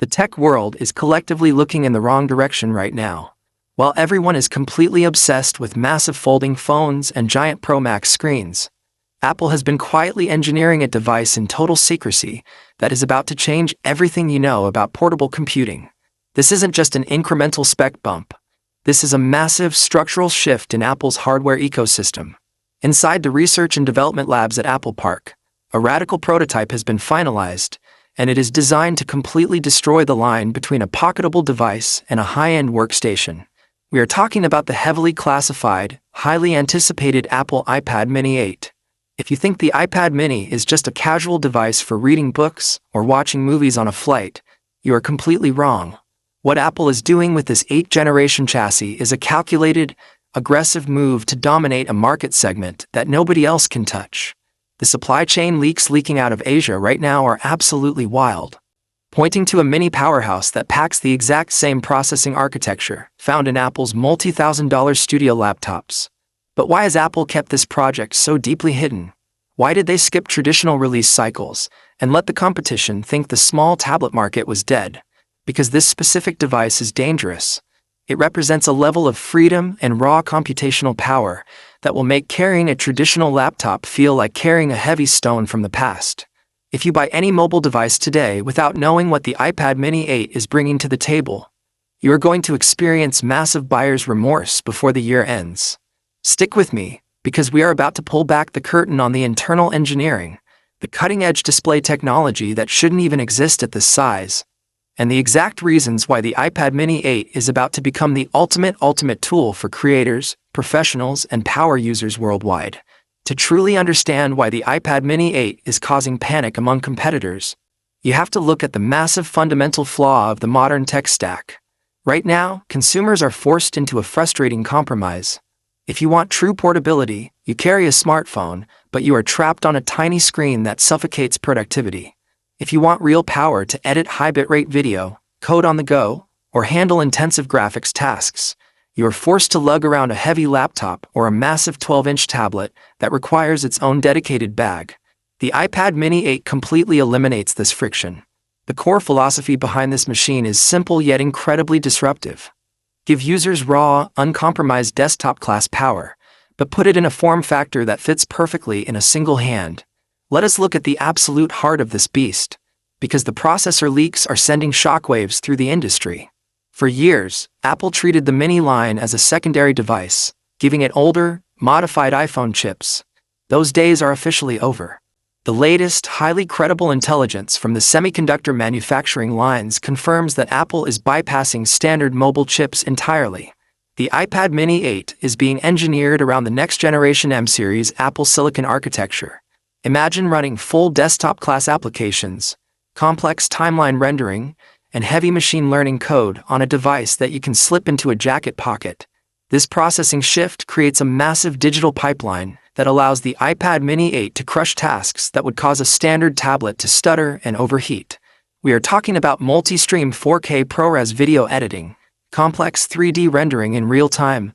The tech world is collectively looking in the wrong direction right now. While everyone is completely obsessed with massive folding phones and giant Pro Max screens, Apple has been quietly engineering a device in total secrecy that is about to change everything you know about portable computing. This isn't just an incremental spec bump. This is a massive structural shift in Apple's hardware ecosystem. Inside the research and development labs at Apple Park, a radical prototype has been finalized, and it is designed to completely destroy the line between a pocketable device and a high-end workstation. We are talking about the heavily classified, highly anticipated Apple iPad Mini 8. If you think the iPad Mini is just a casual device for reading books or watching movies on a flight, you are completely wrong. What Apple is doing with this 8th-generation chassis is a calculated, aggressive move to dominate a market segment that nobody else can touch. The supply chain leaks leaking out of Asia right now are absolutely wild, pointing to a mini powerhouse that packs the exact same processing architecture found in Apple's multi-thousand-dollar studio laptops. But why has Apple kept this project so deeply hidden? Why did they skip traditional release cycles and let the competition think the small tablet market was dead? Because this specific device is dangerous. It represents a level of freedom and raw computational power that will make carrying a traditional laptop feel like carrying a heavy stone from the past. If you buy any mobile device today without knowing what the iPad Mini 8 is bringing to the table, you are going to experience massive buyer's remorse before the year ends. Stick with me, because we are about to pull back the curtain on the internal engineering, the cutting-edge display technology that shouldn't even exist at this size, and the exact reasons why the iPad Mini 8 is about to become the ultimate tool for creators, professionals, and power users worldwide. To truly understand why the iPad Mini 8 is causing panic among competitors, you have to look at the massive fundamental flaw of the modern tech stack. Right now, consumers are forced into a frustrating compromise. If you want true portability, you carry a smartphone, but you are trapped on a tiny screen that suffocates productivity. If you want real power to edit high bitrate video, code on the go, or handle intensive graphics tasks, you are forced to lug around a heavy laptop or a massive 12-inch tablet that requires its own dedicated bag. The iPad Mini 8 completely eliminates this friction. The core philosophy behind this machine is simple yet incredibly disruptive. Give users raw, uncompromised desktop-class power, but put it in a form factor that fits perfectly in a single hand. Let us look at the absolute heart of this beast, because the processor leaks are sending shockwaves through the industry. For years, Apple treated the Mini line as a secondary device, giving it older, modified iPhone chips. Those days are officially over. The latest, highly credible intelligence from the semiconductor manufacturing lines confirms that Apple is bypassing standard mobile chips entirely. The iPad Mini 8 is being engineered around the next-generation M-series Apple Silicon architecture. Imagine running full desktop-class applications, complex timeline rendering, and heavy machine learning code on a device that you can slip into a jacket pocket. This processing shift creates a massive digital pipeline that allows the iPad Mini 8 to crush tasks that would cause a standard tablet to stutter and overheat. We are talking about multi-stream 4K ProRes video editing, complex 3D rendering in real time,